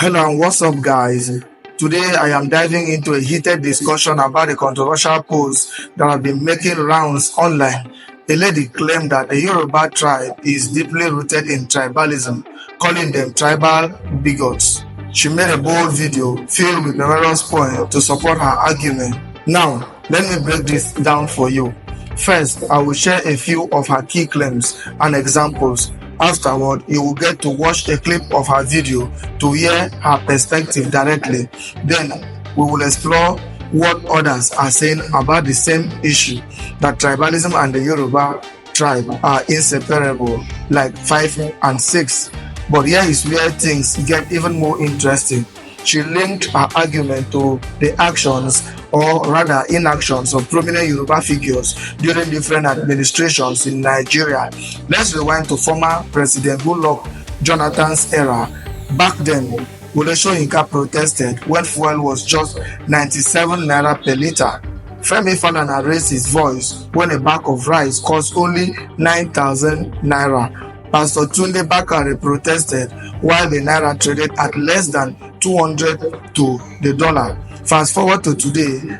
Hello and what's up, guys? Today I am diving into a heated discussion about a controversial post that have been making rounds online. A lady claimed that the Yoruba tribe is deeply rooted in tribalism, calling them tribal bigots. She made a bold video filled with numerous points to support her argument. Now, let me break this down for you. First, I will share a few of her key claims and examples. Afterward, you will get to watch a clip of her video to hear her perspective directly. Then, we will explore what others are saying about the same issue, that tribalism and the Yoruba tribe are inseparable, like 5 and 6. But here is where things get even more interesting. She linked her argument to the actions, or rather inactions, of prominent Yoruba figures during different administrations in Nigeria. Let's rewind to former President Goodluck Jonathan's era. Back then, Wole Soyinka protested when fuel was just 97 naira per litre. Femi Falana raised his voice when a bag of rice cost only 9,000 naira. Pastor Tunde Bakare protested while the naira traded at less than 200 to the dollar. Fast forward to today,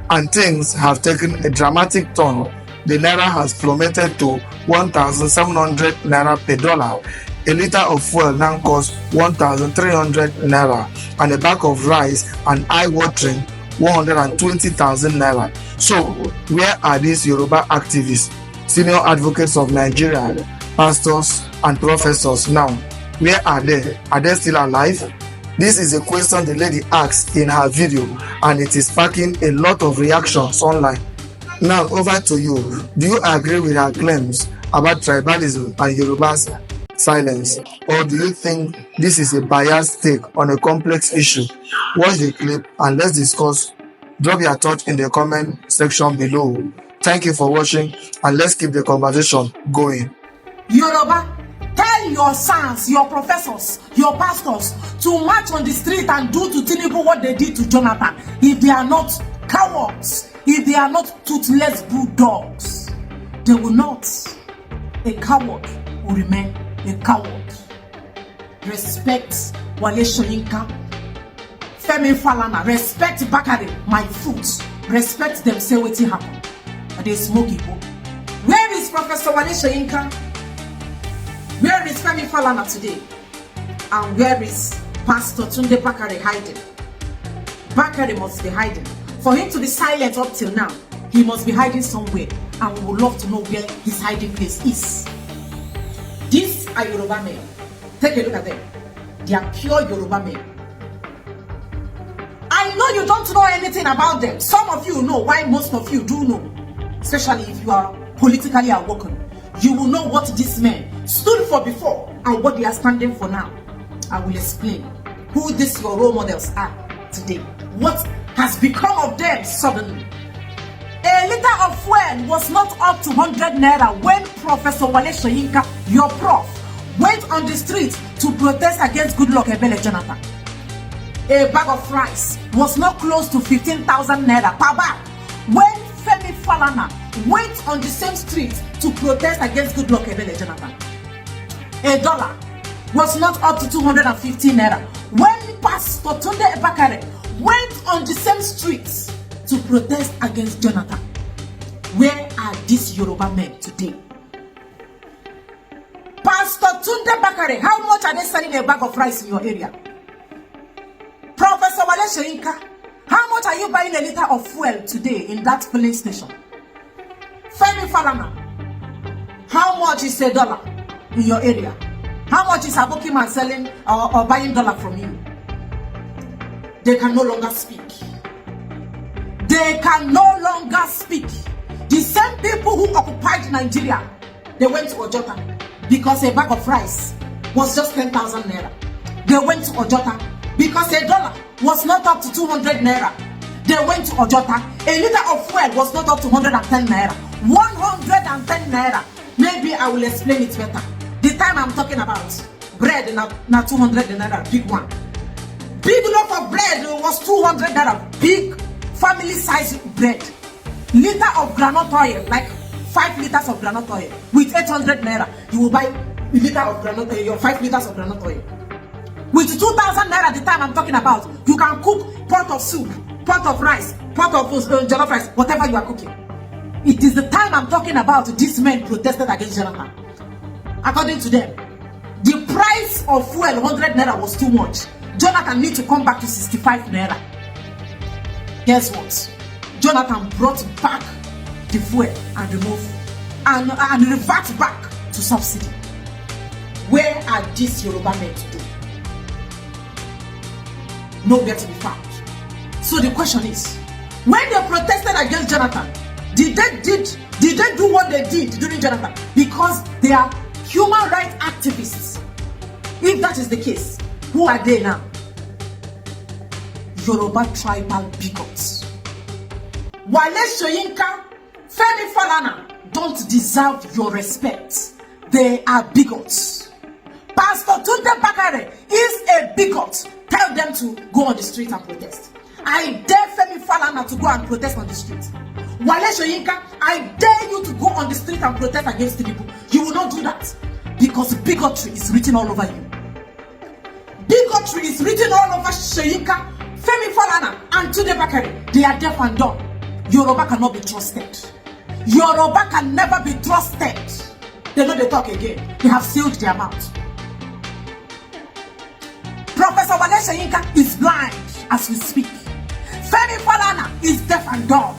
and things have taken a dramatic turn. The naira has plummeted to 1,700 naira per dollar. A litre of fuel now costs 1,300 naira, and a bag of rice an eye-watering 120,000 naira. So, where are these Yoruba activists, senior advocates of Nigeria, pastors and professors now? Where are they? Are they still alive? This is a question the lady asked in her video, and it is sparking a lot of reactions online. Now over to you. Do you agree with her claims about tribalism and Yoruba's silence, or do you think this is a biased take on a complex issue? Watch the clip and let's discuss. Drop your thoughts in the comment section below. Thank you for watching, and let's keep the conversation going. Yoruba, tell your sons, your professors, your pastors to march on the street and do to Tinubu what they did to Jonathan. If they are not cowards, if they are not toothless bulldogs, they will not. A coward will remain a coward. Respect Wole Soyinka, Femi Falana, respect Bakare, my foot. Respect them, say what happen. They smoke Igbo. Where is Professor Wole Soyinka? Where is Femi Falana today? And where is Pastor Tunde Bakare hiding? Bakare must be hiding. For him to be silent up till now, he must be hiding somewhere. And we would love to know where his hiding place is. These are Yoruba men. Take a look at them. They are pure Yoruba men. I know you don't know anything about them. Some of you know, why most of you do know. Especially if you are politically awoken. You will know what these men stood for before and what they are standing for now. I will explain who these your role models are today. What has become of them suddenly. A litre of fuel was not up to 100 naira when Professor Wole Soyinka, your prof, went on the street to protest against Goodluck Jonathan. A bag of rice was not close to 15,000 naira per bag when Femi Falana went on the same street to protest against Goodluck Jonathan. A dollar was not up to 250 naira when Pastor Tunde Bakare went on the same streets to protest against Jonathan. Where are these Yoruba men today? Pastor Tunde Bakare, how much are they selling a bag of rice in your area? Professor Wole Soyinka, how much are you buying a litre of fuel today in that filling station? Femi Falana, how much is a dollar in your area? How much is Aboki man selling or buying dollar from you? They can no longer speak. They can no longer speak. The same people who occupied Nigeria, they went to Ojota because a bag of rice was just 10,000 naira. They went to Ojota because a dollar was not up to 200 naira. They went to Ojota. A litre of fuel was not up to 110 naira. 110 naira. Maybe I will explain it better. The time I'm talking about bread na 200 naira, big one. Big loaf of bread was 200 naira, big family size bread. Liter of groundnut oil, like 5 liters of groundnut oil with 800 naira. You will buy a liter of groundnut oil, your 5 liters of groundnut oil. With 2,000 naira the time I'm talking about. You can cook pot of soup, pot of rice, pot of jollof rice, whatever you are cooking. It is the time I'm talking about. These men protested against Jonathan. According to them, the price of fuel, 100 naira, was too much. Jonathan needs to come back to 65 naira. Guess what? Jonathan brought back the fuel and removed and revert back to subsidy. Where are these Yoruba men today? Nowhere to be found. So the question is, when they protested against Jonathan, did they do what they did during Jonathan because they are human rights activists? If that is the case, who are they now? Yoruba tribal bigots. Wale Soyinka, Femi Falana don't deserve your respect. They are bigots. Pastor Tunde Bakare is a bigot. Tell them to go on the street and protest. I dare Femi Falana to go and protest on the street. Wale Soyinka, I dare you to go on the street and protest against the people. You will not do that because bigotry is written all over you. Bigotry is written all over Soyinka, Femi Falana, and Tunde Bakare. They are deaf and dumb. Yoruba cannot be trusted. Yoruba can never be trusted. They know they talk again. They have sealed their mouth. Professor Wale Soyinka is blind as we speak. Femi Falana is deaf and dumb.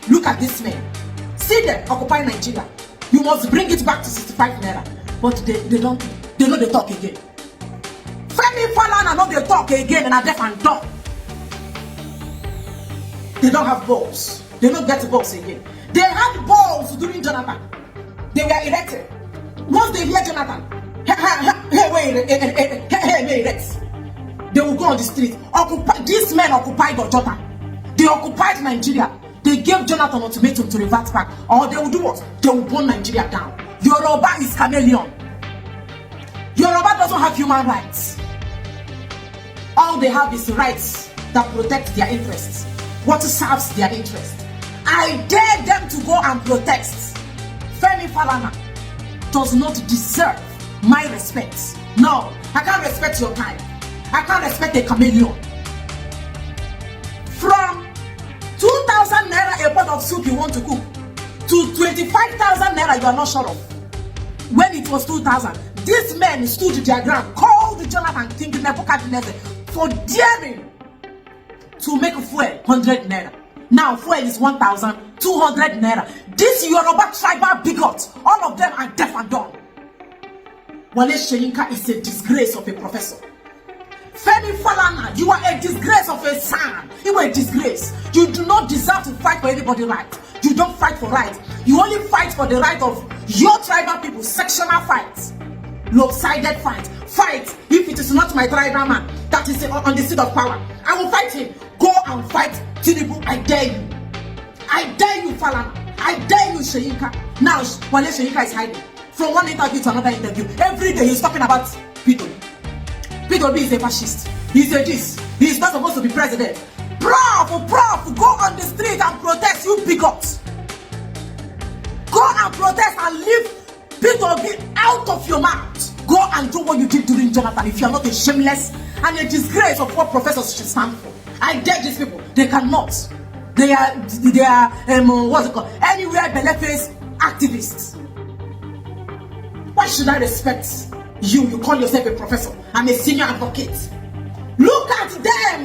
Look at this man. See them occupy Nigeria. You must bring it back to 65 naira. But they know they talk again. Femi Falana know they talk again and are deaf and dumb. They don't have balls. They don't get balls again. They had balls during Jonathan. They were erected. Once they hear Jonathan, they will go on the street. These men occupied Ojota. They occupied Nigeria. They gave Jonathan ultimatum to revert back. Or they will do what? They will burn Nigeria down. Yoruba is chameleon. Yoruba doesn't have human rights. All they have is rights that protect their interests. What serves their interest. I dare them to go and protest. Femi Falana does not deserve my respect. No, I can't respect your time. I can't respect a chameleon. From 2,000 naira a pot of soup you want to cook to 25,000 naira you are not sure of. When it was 2,000, these men stood their ground, called Jonathan King Nebuchadnezzar for daring to make fuel 100 naira. Now fuel is 1,200 naira. This Yoruba tribal bigots, all of them are deaf and dumb. Wale Soyinka is a disgrace of a professor. Femi Falana, you are a disgrace of a son. You are a disgrace. You do not deserve to fight for anybody's right. You don't fight for rights. You only fight for the right of your tribal people. Sectional fights. Lopsided fight. Fight. If it is not my tribal man that is on the seat of power, I will fight him. Go and fight Tinubu. I dare you. I dare you, Falana. I dare you, Soyinka. Now, Wale Soyinka is hiding from one interview to another interview. Every day he's talking about people. P.O.B. is a fascist. He's a this. He's not supposed to be president. Prof, go on the street and protest, you bigots. Go and protest and leave P.O.B. out of your mouth. Go and do what you did during Jonathan if you are not a shameless and a disgrace of what professors should stand for. I dare these people. They cannot. They are what's it called? Anywhere beleface activists. Why should I respect you? You call yourself a professor. I'm a senior advocate. Look at them.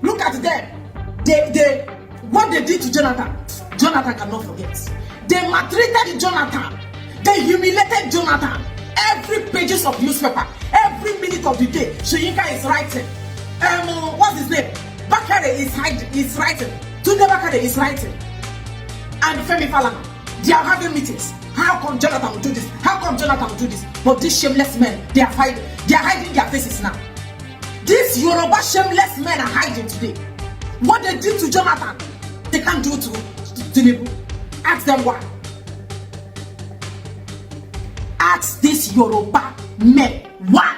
Look at them. They what they did to Jonathan. Jonathan cannot forget. They maltreated Jonathan. They humiliated Jonathan. Every pages of newspaper, every minute of the day, Soyinka is writing. What's his name? Bakare is writing. Tunde Bakare is writing. And Femi Falana, they are having meetings. How come Jonathan will do this? How come Jonathan will do this? But these shameless men, they are hiding their faces now. These Yoruba shameless men are hiding today. What they did to Jonathan, they can't do to Tinubu. Ask them why. Ask these Yoruba men why.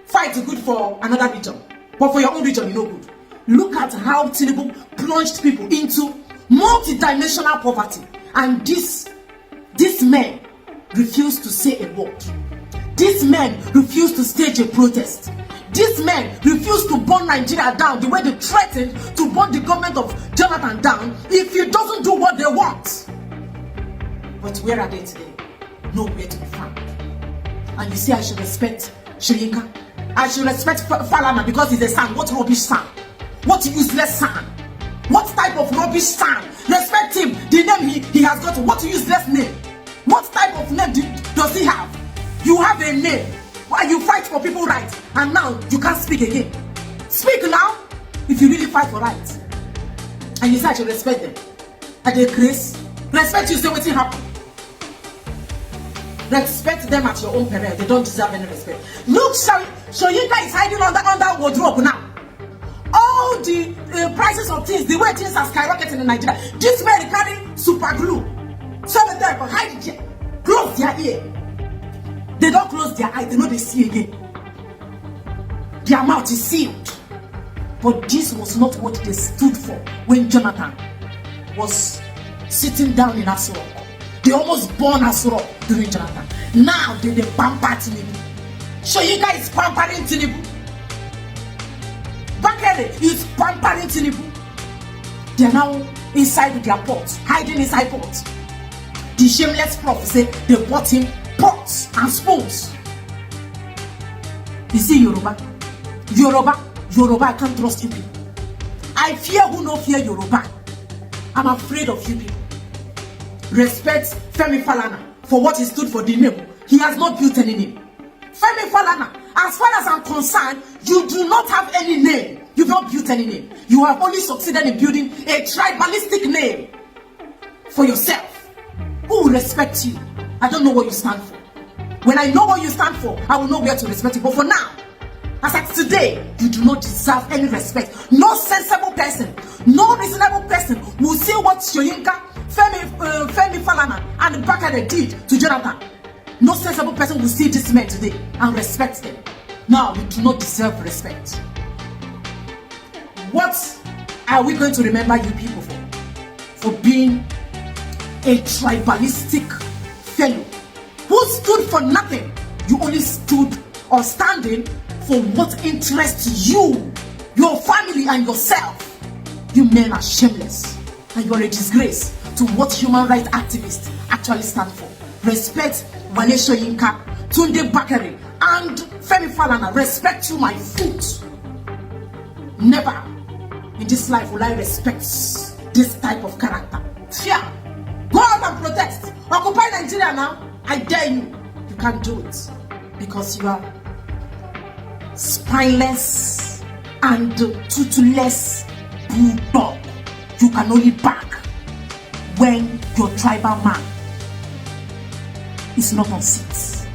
Fight is good for another region, but for your own region, you know good. Look at how Tinubu plunged people into multi-dimensional poverty, and these men refuse to say a word. These men refuse to stage a protest. these men refuse to burn Nigeria down the way they threatened to burn the government of Jonathan down if he doesn't do what they want. But where are they today? Nowhere to be found. And you see, I should respect Soyinka. I should respect Falana because he's a son. What rubbish son? What useless son? What type of rubbish son? Respect him. The name he has got. What useless name? What type of name does he have? You have a name. Why you fight for people's rights and now you can't speak again? Speak now if you really fight for rights. And you say I should respect them. And they grace. Respect you, say what happened. Respect them at your own peril. They don't deserve any respect. Look, Soyinka is hiding under wardrobe now. All the prices of things, the way things are skyrocketing in Nigeria. This man carrying super glue. So they hide it here. Close their ear. They don't close their eyes. They know they see again. Their mouth is sealed. But this was not what they stood for when Jonathan was sitting down in Asuro. They almost burned Asuro during Jonathan. Now they pamper Tinubu. Soyinka is pampering Tinubu. Bakere is pampering Tinubu. They are now inside their pots, hiding inside pots. The shameless prof said they bought him pots and spoons. You see Yoruba, I can't trust you people. I fear who no fear Yoruba. I'm afraid of you people. Respect Femi Falana for what he stood for the name. He has not built any name. Femi Falana, as far as I'm concerned, you do not have any name. You've not built any name. You have only succeeded in building a tribalistic name for yourself. Who will respect you? I don't know what you stand for. When I know what you stand for, I will know where to respect you. But for now, as at today, you do not deserve any respect. No sensible person, no reasonable person will say what Soyinka, Femi Falana, and Bakare did to Jonathan. No sensible person will see this man today and respect them. Now, you do not deserve respect. What are we going to remember you people for? For being a tribalistic fellow who stood for nothing. You only stood or standing for what interests you, your family, and yourself. You men are shameless and you are a disgrace to what human rights activists actually stand for. Respect Wale Soyinka, Tunde Bakare, and Femi Falana. Respect you, my foot. Never in this life will I respect this type of character. Fear. Go out and protest. Occupy Nigeria now. I dare you. You can't do it because you are spineless and toothless bulldog. You can only bark when your tribal man is not on seats.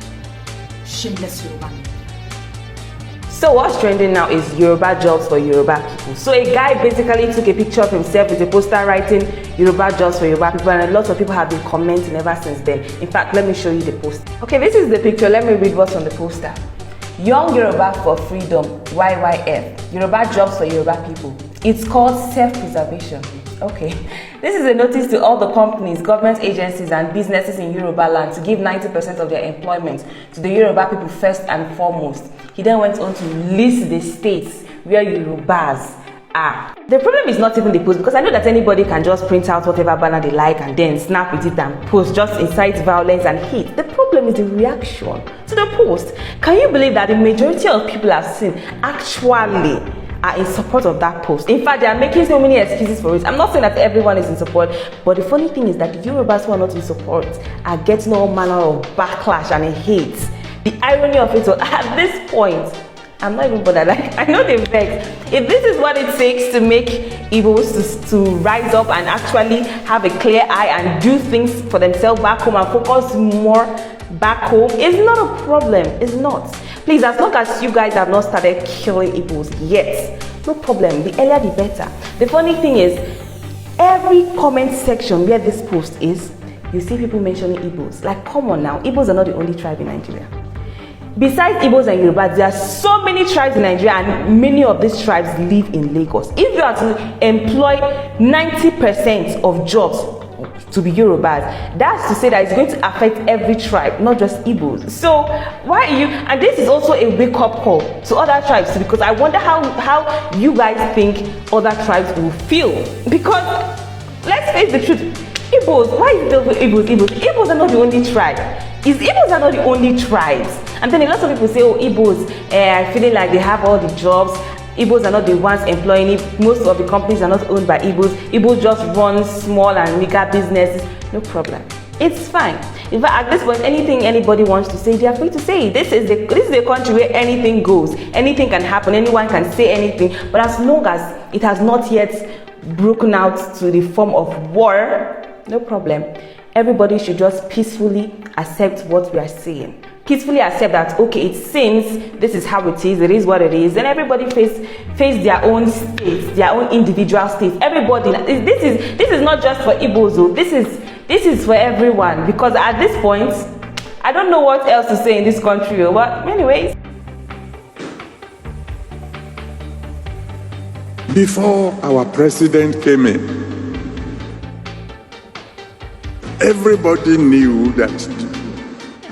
Shameless Yoruba. So what's trending now is Yoruba jobs for Yoruba people. So a guy basically took a picture of himself with a poster writing Yoruba jobs for Yoruba people, and a lot of people have been commenting ever since then. In fact, let me show you the poster. Okay, this is the picture. Let me read what's on the poster. Young Yoruba for freedom, YYF. Yoruba jobs for Yoruba people. It's called self-preservation. Okay, this is a notice to all the companies, government agencies and businesses in Yoruba land to give 90% of their employment to the Yoruba people first and foremost. He then went on to list the states where Yorubas are. The problem is not even the post, because I know that anybody can just print out whatever banner they like and then snap with it and post, just incite violence and hate. The problem is the reaction to the post. Can you believe that the majority of people I've seen actually are in support of that post? In fact, they are making so many excuses for it. I'm not saying that everyone is in support, but the funny thing is that the Yorubas who are not in support are getting all manner of backlash and hate. The irony of it all, at this point, I'm not even bothered. Like, I know they vex. If this is what it takes to make Igbos to rise up and actually have a clear eye and do things for themselves back home and focus more back home, it's not a problem. It's not. Please, as long as you guys have not started killing Igbos yet, no problem. The earlier the better. The funny thing is, every comment section where this post is, you see people mentioning Igbos. Like, come on now, Igbos are not the only tribe in Nigeria. Besides Igbos and Yoruba, there are so many tribes in Nigeria, and many of these tribes live in Lagos. If you are to employ 90% of jobs, to be Yorubas. That's to say that it's going to affect every tribe, not just Igbos. So why are you, and this is also a wake-up call to other tribes, because I wonder how you guys think other tribes will feel. Because let's face the truth, Igbos, why is it with Igbos? Igbos are not the only tribe. Igbos are not the only tribes. And then a lot of people say, oh, Igbos are feeling like they have all the jobs. Igbos are not the ones employing it. Most of the companies are not owned by Igbos. Igbos just run small and mega businesses. No problem. It's fine. In fact, at this point, anything anybody wants to say, they are free to say it. This is a country where anything goes. Anything can happen. Anyone can say anything. But as long as it has not yet broken out to the form of war, no problem. Everybody should just peacefully accept what we are saying. Peacefully accept that, okay, it seems this is how it is what it is, and everybody face their own states, their own individual states. Everybody, this is not just for Igbos, though. This is for everyone, because at this point, I don't know what else to say in this country. But anyways, before our president came in, everybody knew that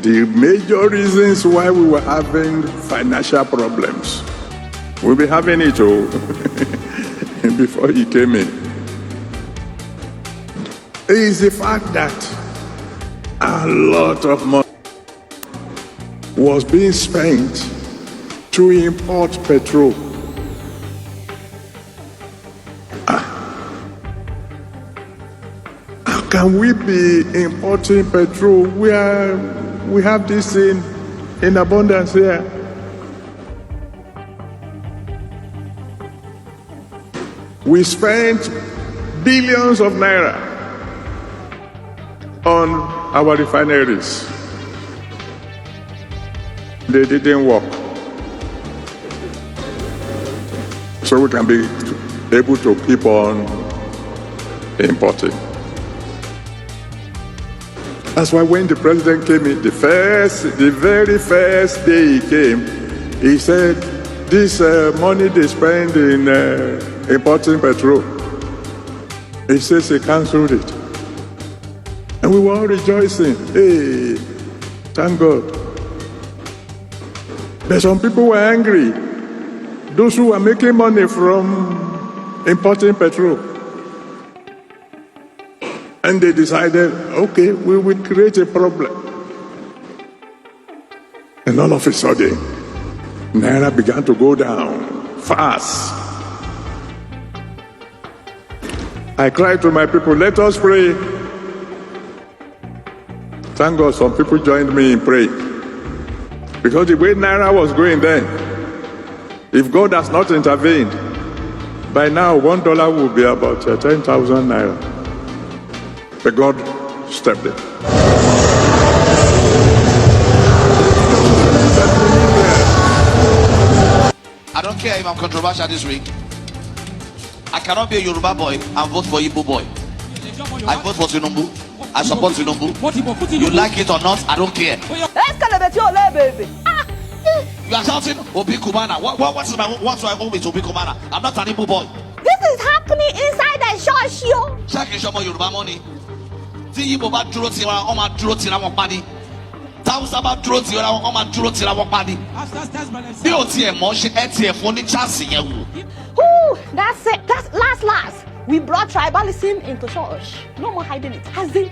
the major reasons why we were having financial problems, we'll be having it all before he came in, is the fact that a lot of money was being spent to import petrol. How can we be importing petrol where we have this in abundance here? We spent billions of naira on our refineries. They didn't work. So we can be able to keep on importing. That's why when the president came in, the very first day he came, he said, this money they spend in importing petrol, he says he cancelled it. And we were all rejoicing. Hey, thank God. But some people were angry. Those who were making money from importing petrol. And they decided, okay, we will create a problem. And all of a sudden, naira began to go down fast. I cried to my people, let us pray. Thank God some people joined me in praying. Because the way naira was going then, if God has not intervened, by now $1 will be about 10,000 naira. But God stepped in. I don't care if I'm controversial this week. I cannot be a Yoruba boy and vote for Igbo boy. I vote for Tinubu. I support Tinubu. You like it or not, I don't care. You are shouting Obi Kubana. What do I owe with Obi Kubana? I'm not an Igbo boy. This is happening inside the church, yo. Check your Yoruba money. Tí Igbo bá dúró tì wọ́n, wọ́n máa dúró tì wọ́n pa ni. Táwùsá bá dúró tì wọ́n, wọ́n máa dúró tì wọ́n pa ni. Bí o tiẹ̀ mọ̀ ṣe ẹ tiẹ̀ fún ní chance yẹn wò. That's it. That's last. We brought tribalism into church. No more hiding it. As in,